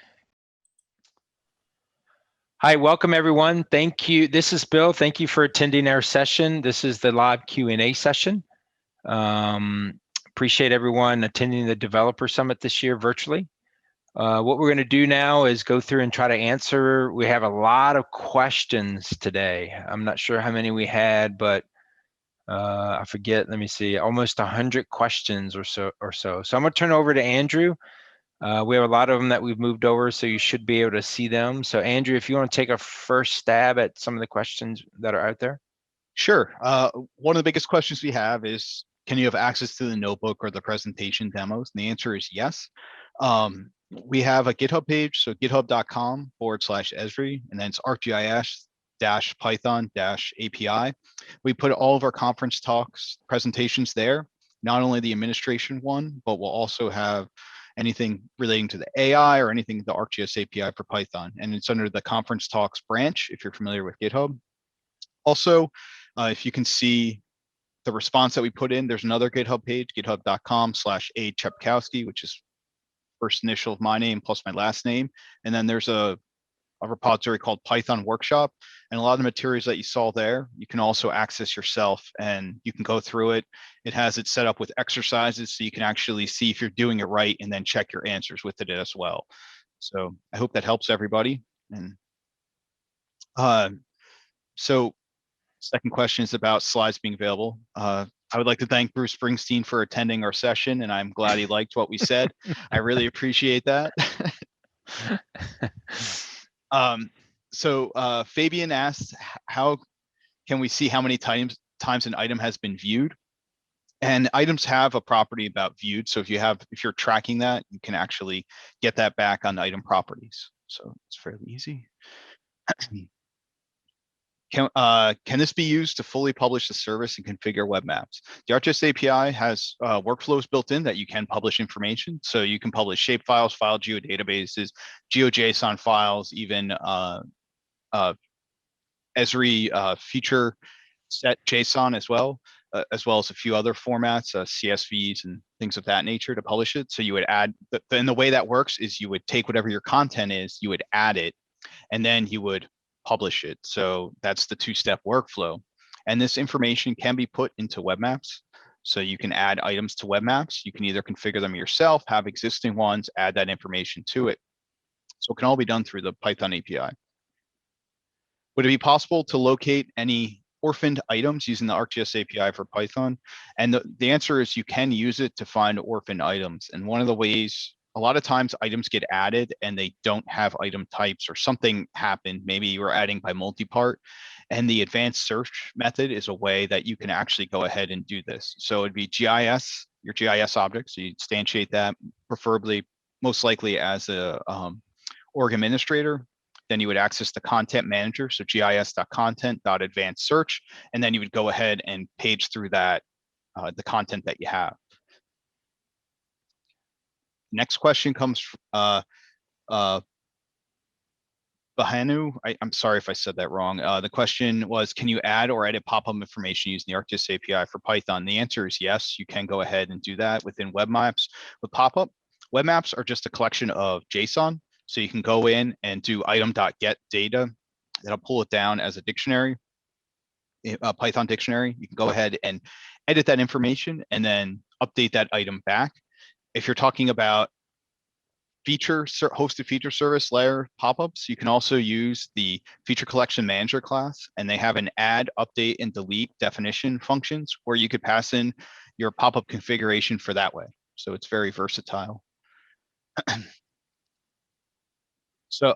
Hi, welcome everyone. Thank you. This is Bill. Thank you for attending our session. This is the live Q&A session. Appreciate everyone attending the Developer Summit this year virtually. What we're going to do now is go through and try to answer. We have a lot of questions today. I'm not sure how many we had, but I forget. Let me see. Almost 100 questions or so. So I'm going to turn over to Andrew. We have a lot of them that we've moved over, so you should be able to see them. So Andrew, if you want to take a first stab at some of the questions that are out there. Sure. One of the biggest questions we have is, can you have access to the notebook or the presentation demos? And the answer is yes. We have a GitHub page, so github.com/Esri, and then it's ArcGIS-Python API. We put all of our conference talks, presentations there, not only the administration one, but we'll also have anything relating to the AI or anything the ArcGIS API for Python. And it's under the conference talks branch, if you're familiar with GitHub. Also, if you can see the response that we put in, there's another GitHub page, github.com/A.Chepkowski, which is first initial of my name plus my last name. And then there's a repository called Python Workshop. And a lot of the materials that you saw there, you can also access yourself and you can go through it. It has it set up with exercises so you can actually see if you're doing it right and then check your answers with it as well. So I hope that helps everybody. And so second question is about slides being available. I would like to thank Bruce Springsteen for attending our session, and I'm glad he liked what we said. I really appreciate that. Fabian asked, how can we see how many times an item has been viewed? And items have a property about viewed. So if you're tracking that, you can actually get that back on item properties. So it's fairly easy. Can this be used to fully publish the service and configure web maps? The ArcGIS API has workflows built in that you can publish information. So you can publish shapefiles, file geodatabases, GeoJSON files, even Esri feature set JSON as well as a few other formats, CSVs and things of that nature to publish it. So you would add, and the way that works is you would take whatever your content is, you would add it, and then you would publish it. So that's the two-step workflow. And this information can be put into web maps. So you can add items to web maps. You can either configure them yourself, have existing ones, add that information to it. So it can all be done through the Python API. Would it be possible to locate any orphaned items using the ArcGIS API for Python? And the answer is you can use it to find orphaned items. And one of the ways, a lot of times items get added and they don't have item types or something happened. Maybe you were adding by multi-part, and the advanced search method is a way that you can actually go ahead and do this. So it'd be GIS, your GIS object. So you instantiate that, preferably, most likely as a org administrator. Then you would access the content manager, so gis.content.advanced search, and then you would go ahead and page through that, the content that you have. Next question comes Bahanu. I'm sorry if I said that wrong. The question was, can you add or edit pop-up information using the ArcGIS API for Python? The answer is yes, you can go ahead and do that within web maps with pop-up. Web maps are just a collection of JSON. So you can go in and do item.get data. That'll pull it down as a dictionary, a Python dictionary. You can go ahead and edit that information and then update that item back. If you're talking about hosted feature service layer pop-ups, you can also use the feature collection manager class, and they have an add, update, and delete definition functions where you could pass in your pop-up configuration for that way. So it's very versatile. So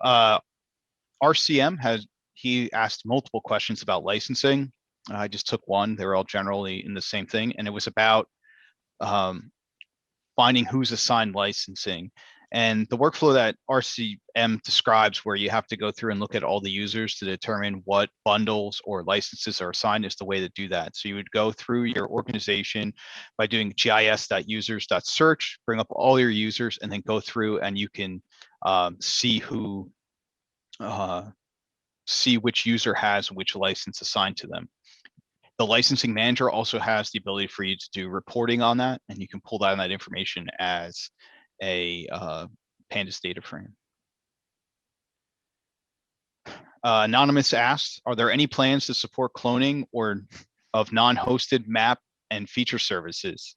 RCM he asked multiple questions about licensing. I just took one. They were all generally in the same thing, and it was about finding who's assigned licensing. And the workflow that RCM describes, where you have to go through and look at all the users to determine what bundles or licenses are assigned, is the way to do that. So you would go through your organization by doing gis.users.search, bring up all your users, and then go through and you can see which user has which license assigned to them. The licensing manager also has the ability for you to do reporting on that, and you can pull down that information as a pandas data frame. Anonymous asks, are there any plans to support cloning or of non-hosted map and feature services?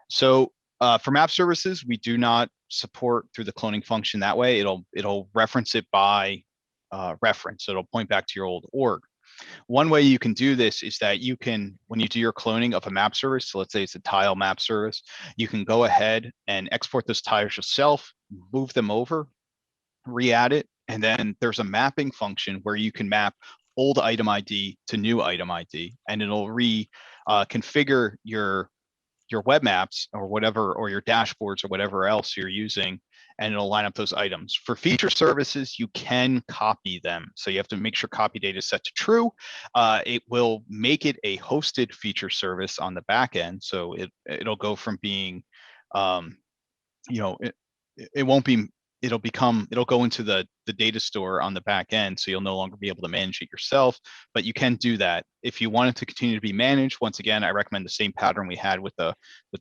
So for map services, we do not support through the cloning function that way. It'll reference it by reference. So it'll point back to your old org. One way you can do this is that you can, when you do your cloning of a map service, so let's say it's a tile map service, you can go ahead and export those tiles yourself, move them over, re-add it, and then there's a mapping function where you can map old item ID to new item ID, and it'll configure your web maps or whatever, or your dashboards or whatever else you're using, and it'll line up those items. For feature services, you can copy them. So you have to make sure copy data is set to true. It will make it a hosted feature service on the back end. So it'll go from being, it won't be, it'll go into the data store on the back end. So you'll no longer be able to manage it yourself, but you can do that. If you want it to continue to be managed, once again, I recommend the same pattern we had with the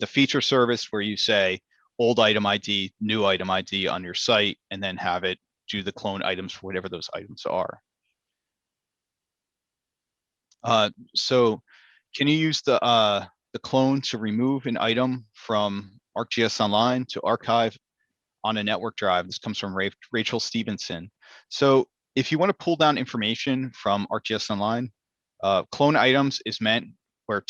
feature service, where you say old item ID, new item ID on your site, and then have it do the clone items for whatever those items are. So can you use the clone to remove an item from ArcGIS Online to archive on a network drive? This comes from Rachel Stevenson. So if you want to pull down information from ArcGIS Online, clone items is meant where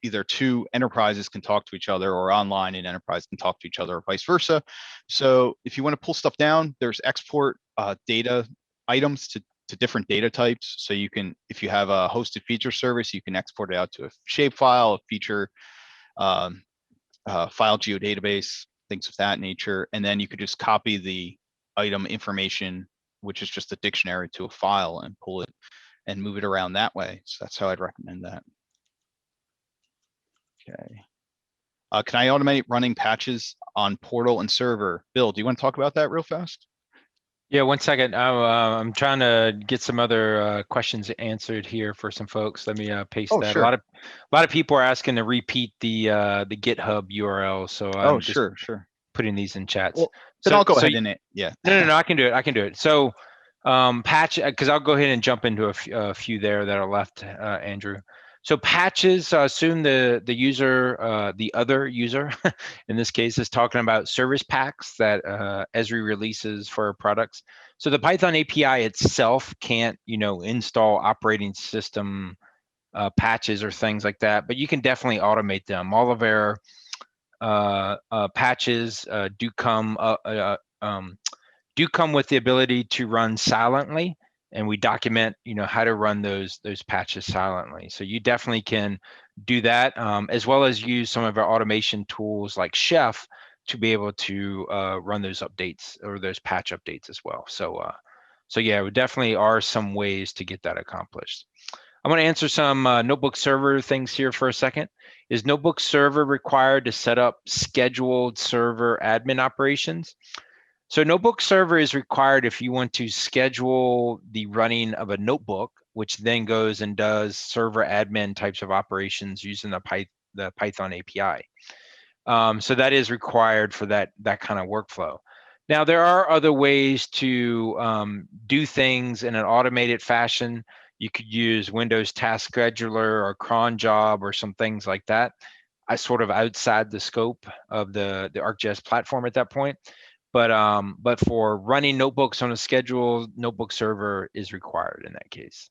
either two enterprises can talk to each other, or online and enterprise can talk to each other, or vice versa. So if you want to pull stuff down, there's export data items to different data types. So you can, if you have a hosted feature service, you can export it out to a shapefile, a feature file geodatabase, things of that nature. And then you could just copy the item information, which is just a dictionary, to a file and pull it and move it around that way. So that's how I'd recommend that. Okay. Can I automate running patches on portal and server? Bill, do you want to talk about that real fast? Yeah, 1 second. I'm trying to get some other questions answered here for some folks. Let me paste that. Sure. A lot of people are asking to repeat the GitHub URL, so I'm sure. putting these in chats. Well, then I'll go ahead in it. Yeah. No, I can do it. So patch, because I'll go ahead and jump into a few there that are left, Andrew. So patches, assume the user, the other user, in this case, is talking about service packs that Esri releases for products. So the Python API itself can't, install operating system patches or things like that, but you can definitely automate them. All of our patches do come with the ability to run silently, and we document, how to run those patches silently. So you definitely can do that, as well as use some of our automation tools like Chef to be able to run those updates or those patch updates as well. So yeah, there definitely are some ways to get that accomplished. I'm going to answer some notebook server things here for a second. Is notebook server required to set up scheduled server admin operations? So notebook server is required if you want to schedule the running of a notebook, which then goes and does server admin types of operations using the Python API. So that is required for that kind of workflow. Now, there are other ways to do things in an automated fashion. You could use Windows Task Scheduler or cron job or some things like that. I sort of outside the scope of the ArcGIS platform at that point. But for running notebooks on a schedule, notebook server is required in that case.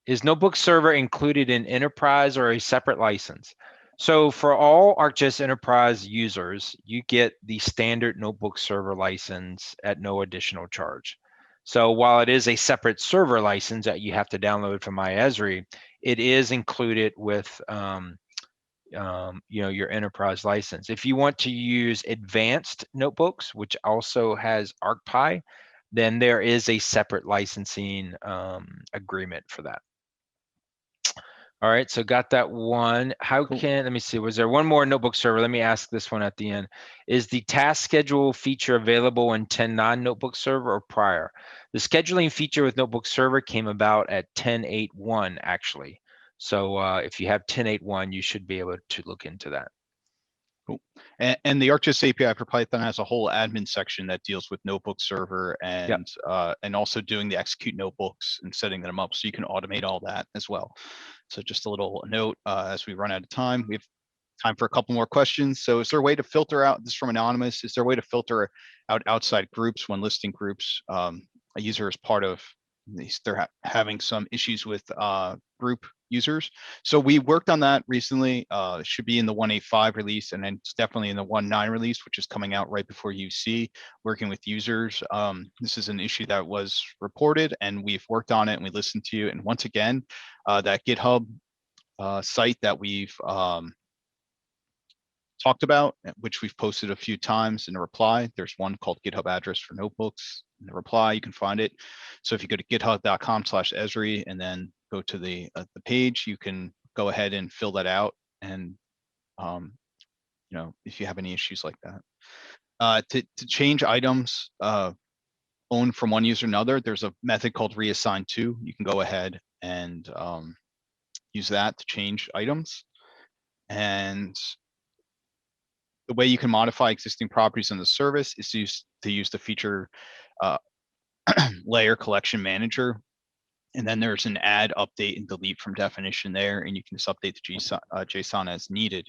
Is notebook server included in enterprise or a separate license? So for all ArcGIS Enterprise users, you get the standard notebook server license at no additional charge. So while it is a separate server license that you have to download from Esri, it is included with your enterprise license. If you want to use advanced notebooks, which also has ArcPy, then there is a separate licensing agreement for that. All right, so got that one. How Cool. let me see, was there one more notebook server? Let me ask this one at the end. Is the task schedule feature available in 10.9 notebook server or prior? The scheduling feature with notebook server came about at 10.8.1 actually. So if you have 10.8.1, you should be able to look into that. Cool. And the ArcGIS API for Python has a whole admin section that deals with notebook server and also doing the execute notebooks and setting them up, so you can automate all that as well. So just a little note as we run out of time. We have time for a couple more questions. So is there a way to filter out, this from Anonymous, is there a way to filter out outside groups when listing groups? A user is part of these, they're having some issues with group users. So we worked on that recently. It should be in the 1.8.5 release, and then it's definitely in the 1.9 release, which is coming out right before UC, working with users. This is an issue that was reported, and we've worked on it, and we listened to you. And once again, that GitHub site that we've talked about, which we've posted a few times in the reply, there's one called GitHub address for notebooks. In the reply, you can find it. So if you go to github.com/Esri and then go to the page, you can go ahead and fill that out. And if you have any issues like that, to change items owned from one user to another, there's a method called reassign to. You can go ahead and use that to change items. And the way you can modify existing properties in the service is to use the feature layer collection manager. And then there's an add, update, and delete from definition there, and you can just update the JSON as needed.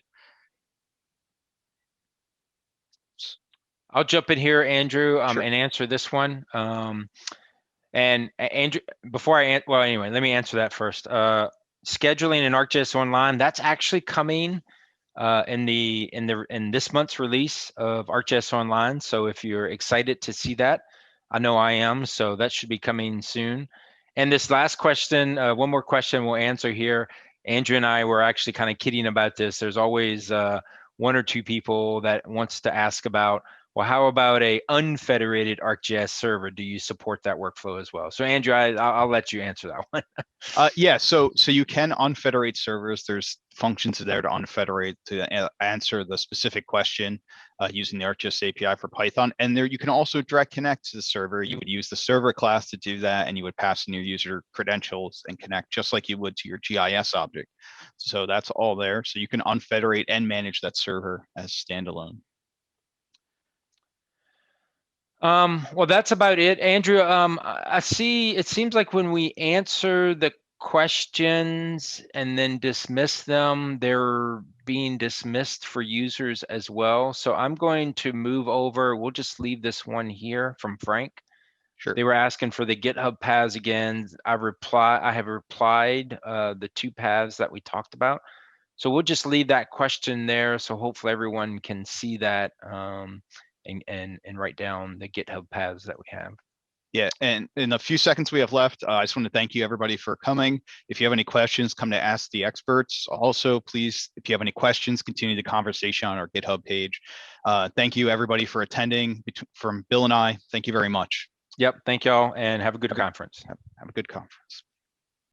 I'll jump in here, Andrew, Sure. and answer this one. And Andrew, anyway, let me answer that first. Scheduling in ArcGIS Online, that's actually coming in this month's release of ArcGIS Online. So if you're excited to see that, I know I am. So that should be coming soon. And this last question, one more question we'll answer here. Andrew and I were actually kind of kidding about this. There's always one or two people that wants to ask about, well, how about a unfederated ArcGIS server? Do you support that workflow as well? So Andrew, I'll let you answer that one. Yeah, so you can unfederate servers. There's functions there to unfederate to answer the specific question using the ArcGIS API for Python. And there you can also direct connect to the server. You would use the server class to do that, and you would pass in your user credentials and connect just like you would to your GIS object. So that's all there. So you can unfederate and manage that server as standalone. Well, that's about it, Andrew. I see. It seems like when we answer the questions and then dismiss them. They're being dismissed for users as well. So I'm going to move over. We'll just leave this one here from Frank. Sure. They were asking for the GitHub paths again. I have replied the 2 paths that we talked about. So we'll just leave that question there. So hopefully everyone can see that and write down the GitHub paths that we have. Yeah, and in the few seconds we have left, I just want to thank you everybody for coming. If you have any questions, come to Ask the Experts. Also, please, if you have any questions, continue the conversation on our GitHub page. Thank you everybody for attending. From Bill and I, thank you very much. Yep, thank y'all and have a good conference. Have a good conference.